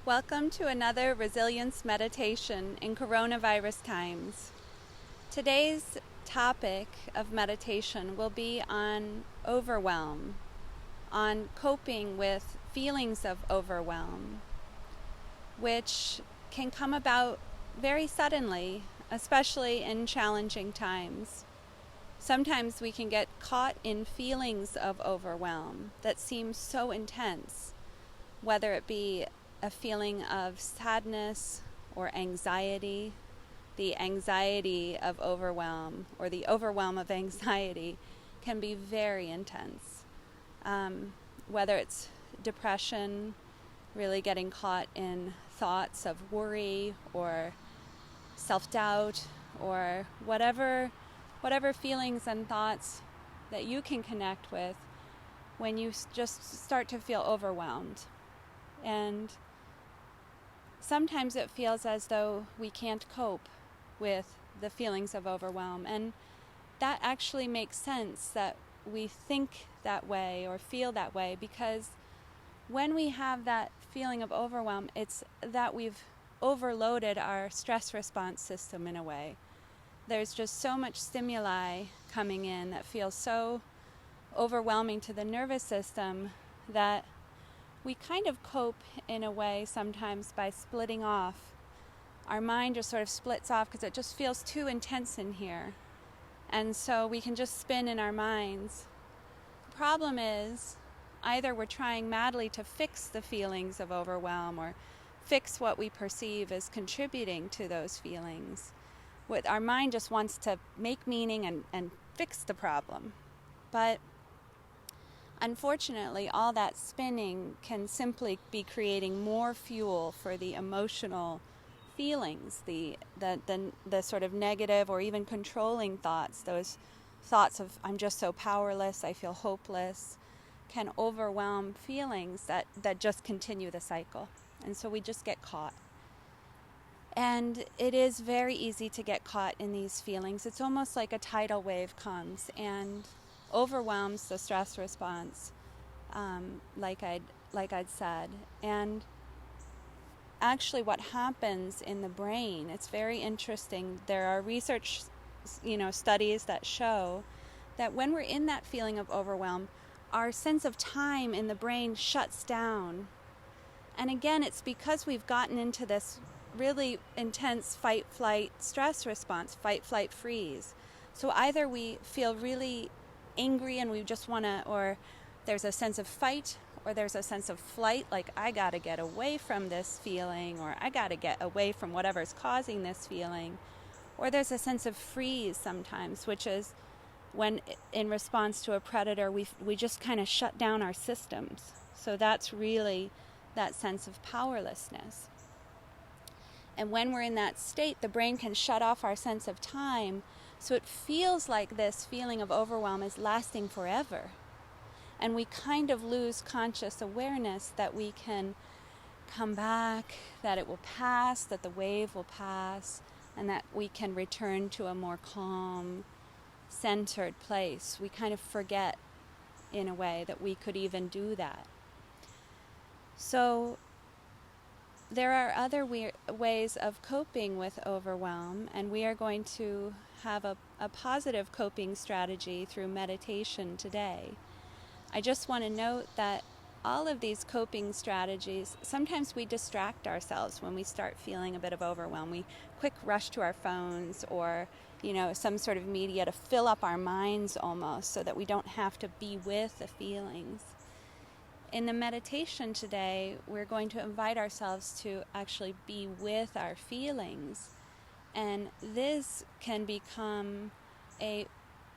Welcome to another resilience meditation in coronavirus times. Today's topic of meditation will be on overwhelm, on coping with feelings of overwhelm, which can come about very suddenly, especially in challenging times. Sometimes we can get caught in feelings of overwhelm that seem so intense, whether it be a feeling of sadness or anxiety. The anxiety of overwhelm or the overwhelm of anxiety can be very intense. Whether it's depression, really getting caught in thoughts of worry or self-doubt or whatever feelings and thoughts that you can connect with when you just start to feel overwhelmed. And sometimes it feels as though we can't cope with the feelings of overwhelm. And that actually makes sense that we think that way or feel that way, because when we have that feeling of overwhelm, it's that we've overloaded our stress response system in a way. There's just so much stimuli coming in that feels so overwhelming to the nervous system that we kind of cope in a way sometimes by splitting off. Our mind just sort of splits off because it just feels too intense in here. And so we can just spin in our minds. The problem is either we're trying madly to fix the feelings of overwhelm or fix what we perceive as contributing to those feelings. Our mind just wants to make meaning and fix the problem. But unfortunately, all that spinning can simply be creating more fuel for the emotional feelings, the sort of negative or even controlling thoughts. Those thoughts of I'm just so powerless, I feel hopeless, can overwhelm feelings that just continue the cycle. And so we just get caught. And it is very easy to get caught in these feelings. It's almost like a tidal wave comes and overwhelms the stress response, like I'd said. And actually what happens in the brain, it's very interesting. There are research, studies that show that when we're in that feeling of overwhelm, our sense of time in the brain shuts down. And again, it's because we've gotten into this really intense fight-flight stress response, fight-flight-freeze. So either we feel really angry and we just want to, or there's a sense of fight, or there's a sense of flight, like I got to get away from this feeling, or I got to get away from whatever's causing this feeling. Or there's a sense of freeze sometimes, which is when in response to a predator, we just kind of shut down our systems. So that's really that sense of powerlessness. And when we're in that state, the brain can shut off our sense of time, so it feels like this feeling of overwhelm is lasting forever. And we kind of lose conscious awareness that we can come back, that it will pass, that the wave will pass, and that we can return to a more calm, centered place. We kind of forget, in a way, that we could even do that. So there are other ways of coping with overwhelm, and we are going to have a positive coping strategy through meditation today. I just want to note that all of these coping strategies, sometimes we distract ourselves when we start feeling a bit of overwhelm. We quick rush to our phones or, some sort of media to fill up our minds almost so that we don't have to be with the feelings. In the meditation today, we're going to invite ourselves to actually be with our feelings. And this can become,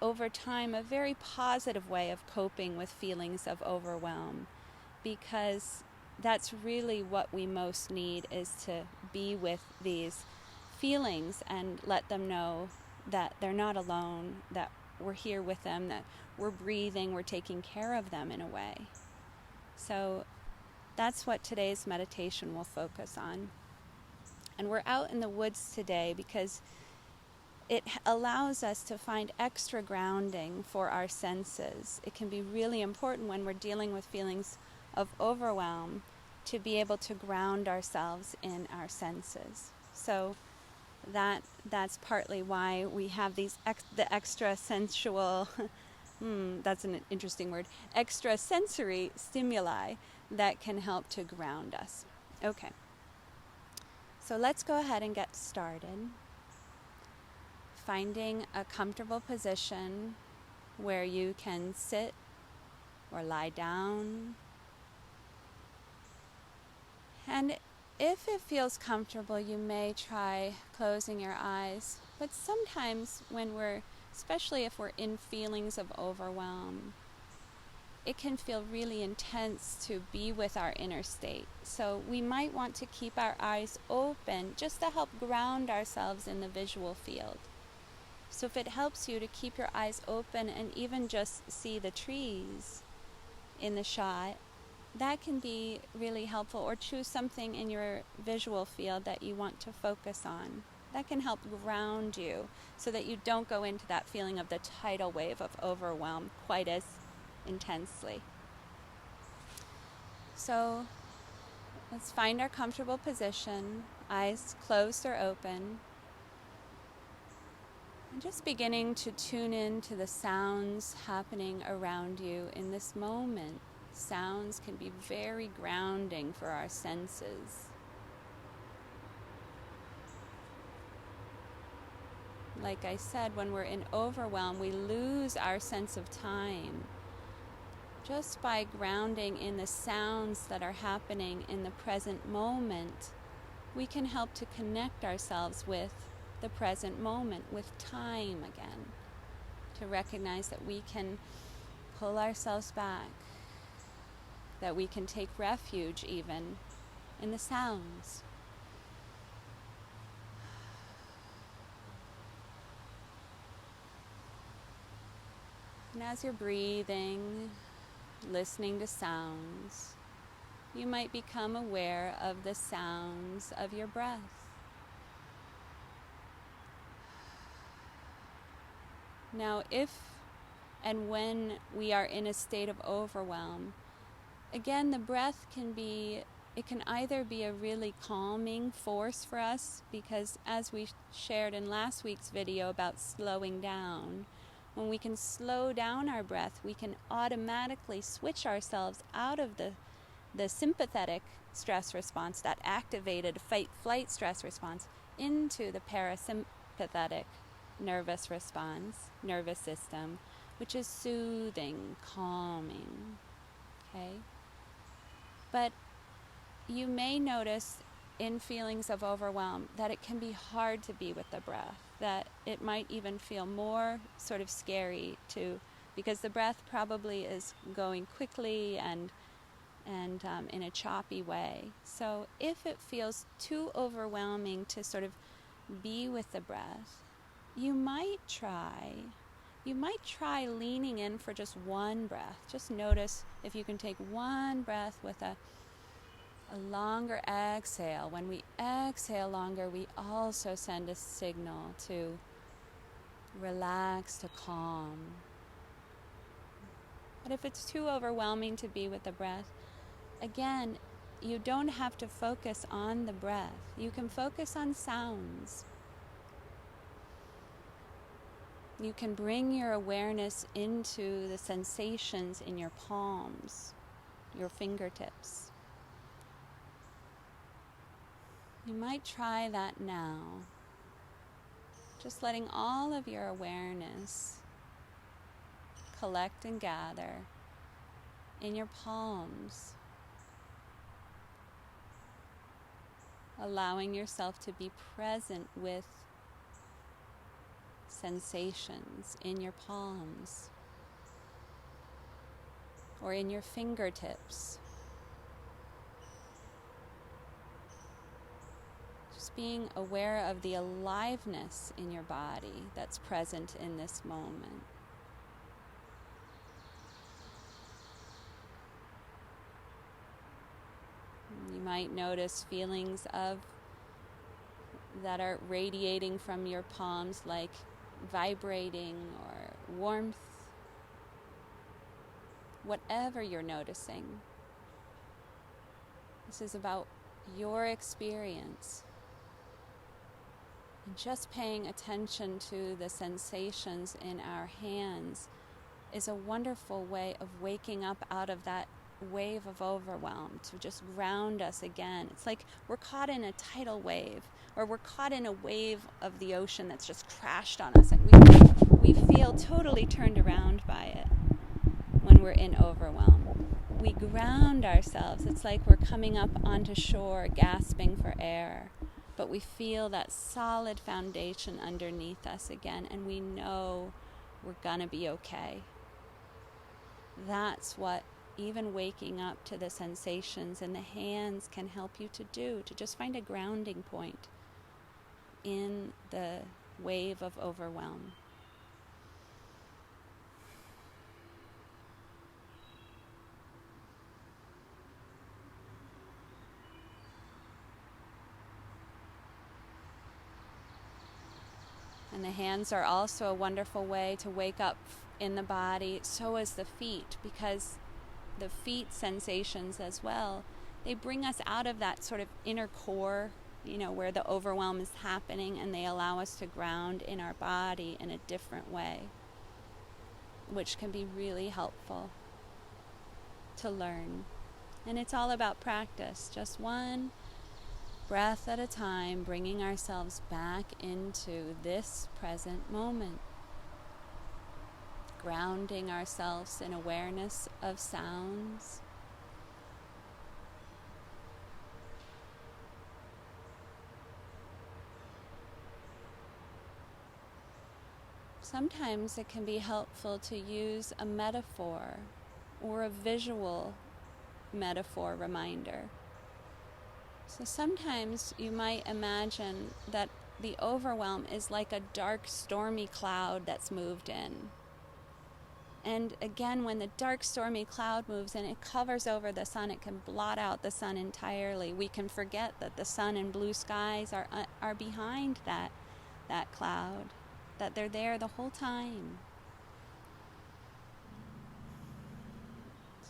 over time, a very positive way of coping with feelings of overwhelm, because that's really what we most need, is to be with these feelings and let them know that they're not alone, that we're here with them, that we're breathing, we're taking care of them in a way. So that's what today's meditation will focus on. And we're out in the woods today because it allows us to find extra grounding for our senses. It can be really important when we're dealing with feelings of overwhelm to be able to ground ourselves in our senses. So that's partly why we have these the extra sensual, that's an interesting word, extra sensory stimuli that can help to ground us. Okay, so let's go ahead and get started. Finding a comfortable position where you can sit or lie down. And if it feels comfortable, you may try closing your eyes. But sometimes especially if we're in feelings of overwhelm, it can feel really intense to be with our inner state. So we might want to keep our eyes open just to help ground ourselves in the visual field. So if it helps you to keep your eyes open and even just see the trees in the shot, that can be really helpful. Or choose something in your visual field that you want to focus on. That can help ground you so that you don't go into that feeling of the tidal wave of overwhelm quite as intensely. So let's find our comfortable position, eyes closed or open. And just beginning to tune in to the sounds happening around you in this moment. Sounds can be very grounding for our senses. Like I said, when we're in overwhelm, we lose our sense of time. Just by grounding in the sounds that are happening in the present moment, we can help to connect ourselves with the present moment, with time again. To recognize that we can pull ourselves back, that we can take refuge even in the sounds. And as you're breathing, listening to sounds, you might become aware of the sounds of your breath. Now, if and when we are in a state of overwhelm, again, the breath can either be a really calming force for us, because as we shared in last week's video about slowing down, when we can slow down our breath, we can automatically switch ourselves out of the sympathetic stress response, that activated fight-flight stress response, into the parasympathetic nervous system, which is soothing, calming. Okay? But you may notice in feelings of overwhelm that it can be hard to be with the breath, that it might even feel more sort of scary because the breath probably is going quickly and in a choppy way. So if it feels too overwhelming to sort of be with the breath, you might try leaning in for just one breath. Just notice if you can take one breath with a longer exhale. When we exhale longer, we also send a signal to relax, to calm. But if it's too overwhelming to be with the breath, again, you don't have to focus on the breath. You can focus on sounds. You can bring your awareness into the sensations in your palms, your fingertips. You might try that now. Just letting all of your awareness collect and gather in your palms. Allowing yourself to be present with sensations in your palms or in your fingertips. Just being aware of the aliveness in your body that's present in this moment. You might notice feelings that are radiating from your palms, like vibrating or warmth, whatever you're noticing. This is about your experience. And just paying attention to the sensations in our hands is a wonderful way of waking up out of that wave of overwhelm, to just ground us again. It's like we're caught in a tidal wave, or we're caught in a wave of the ocean that's just crashed on us, and we feel totally turned around by it when we're in overwhelm. We ground ourselves. It's like we're coming up onto shore, gasping for air, but we feel that solid foundation underneath us again, and we know we're gonna be okay. That's what even waking up to the sensations in the hands can help you to do, to just find a grounding point in the wave of overwhelm. And the hands are also a wonderful way to wake up in the body. So is the feet, because the feet sensations as well, they bring us out of that sort of inner core, where the overwhelm is happening, and they allow us to ground in our body in a different way, which can be really helpful to learn. And it's all about practice, just one breath at a time, bringing ourselves back into this present moment. Grounding ourselves in awareness of sounds. Sometimes it can be helpful to use a metaphor or a visual metaphor reminder. So sometimes you might imagine that the overwhelm is like a dark, stormy cloud that's moved in. And again, when the dark, stormy cloud moves in, it covers over the sun. It can blot out the sun entirely. We can forget that the sun and blue skies are behind that cloud, that they're there the whole time.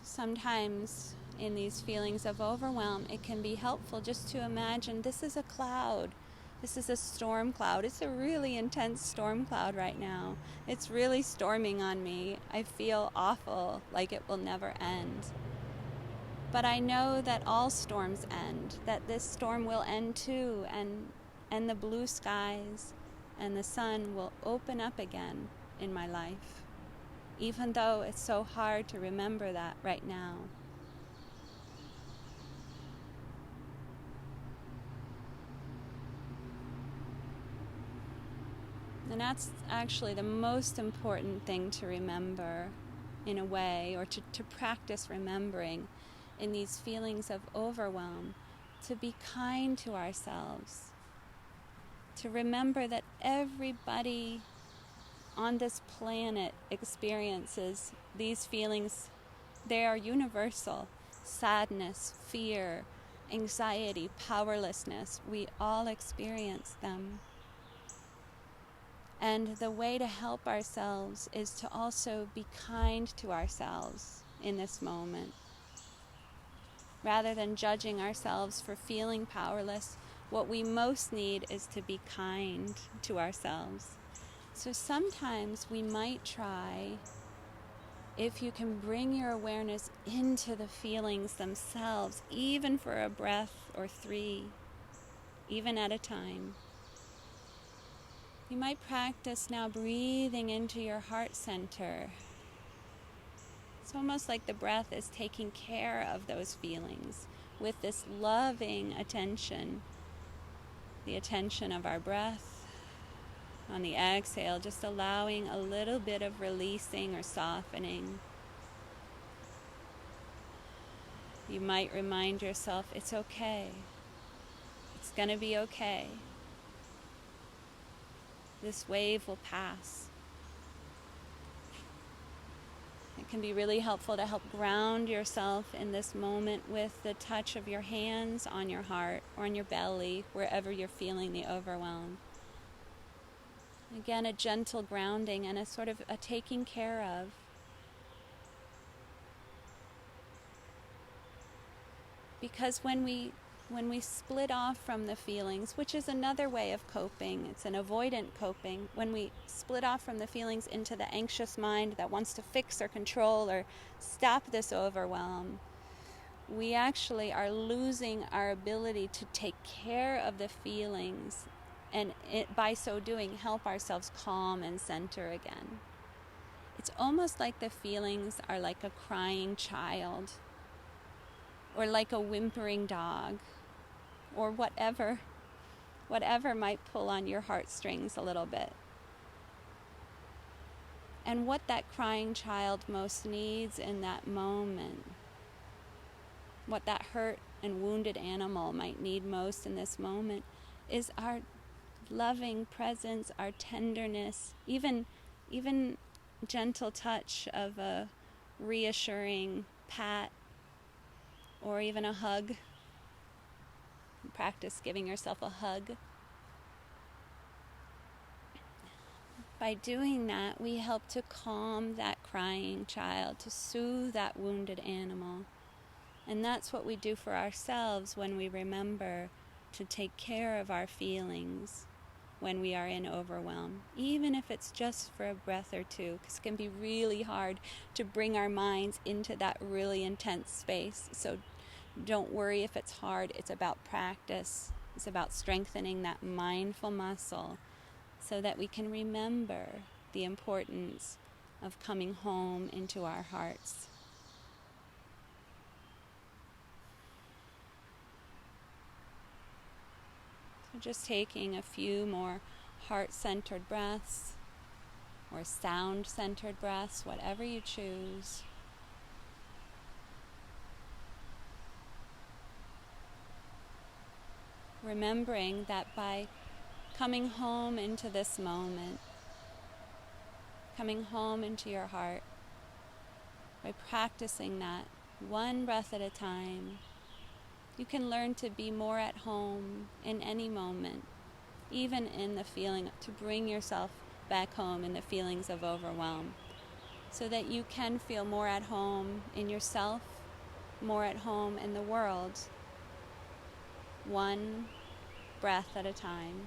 Sometimes in these feelings of overwhelm, it can be helpful just to imagine this is a cloud. This is a storm cloud. It's a really intense storm cloud right now. It's really storming on me. I feel awful, like it will never end. But I know that all storms end, that this storm will end too, and the blue skies and the sun will open up again in my life, even though it's so hard to remember that right now. And that's actually the most important thing to remember, in a way, or to practice remembering in these feelings of overwhelm, to be kind to ourselves, to remember that everybody on this planet experiences these feelings. They are universal. Sadness, fear, anxiety, powerlessness, we all experience them. And the way to help ourselves is to also be kind to ourselves in this moment. Rather than judging ourselves for feeling powerless, what we most need is to be kind to ourselves. So sometimes we might try, if you can bring your awareness into the feelings themselves, even for a breath or 3, even at a time. You might practice now breathing into your heart center. It's almost like the breath is taking care of those feelings with this loving attention, the attention of our breath. On the exhale, just allowing a little bit of releasing or softening. You might remind yourself, it's okay. It's going to be okay. This wave will pass. It can be really helpful to help ground yourself in this moment with the touch of your hands on your heart or on your belly, wherever you're feeling the overwhelm. Again, a gentle grounding and a sort of a taking care of. Because when we split off from the feelings, which is another way of coping, it's an avoidant coping, when we split off from the feelings into the anxious mind that wants to fix or control or stop this overwhelm, we actually are losing our ability to take care of the feelings and by so doing help ourselves calm and center again. It's almost like the feelings are like a crying child, or like a whimpering dog, or whatever might pull on your heartstrings a little bit. And what that crying child most needs in that moment, what that hurt and wounded animal might need most in this moment, is our loving presence, our tenderness, even gentle touch of a reassuring pat, or even a hug. Practice giving yourself a hug. By doing that, we help to calm that crying child, to soothe that wounded animal. And that's what we do for ourselves when we remember to take care of our feelings when we are in overwhelm, even if it's just for a breath or two, because it can be really hard to bring our minds into that really intense space. So don't worry if it's hard. It's about practice. It's about strengthening that mindful muscle so that we can remember the importance of coming home into our hearts. So just taking a few more heart-centered breaths or sound-centered breaths, whatever you choose. Remembering that by coming home into this moment, coming home into your heart, by practicing that one breath at a time, you can learn to be more at home in any moment, even in the feeling, to bring yourself back home in the feelings of overwhelm, so that you can feel more at home in yourself, more at home in the world, one breath at a time.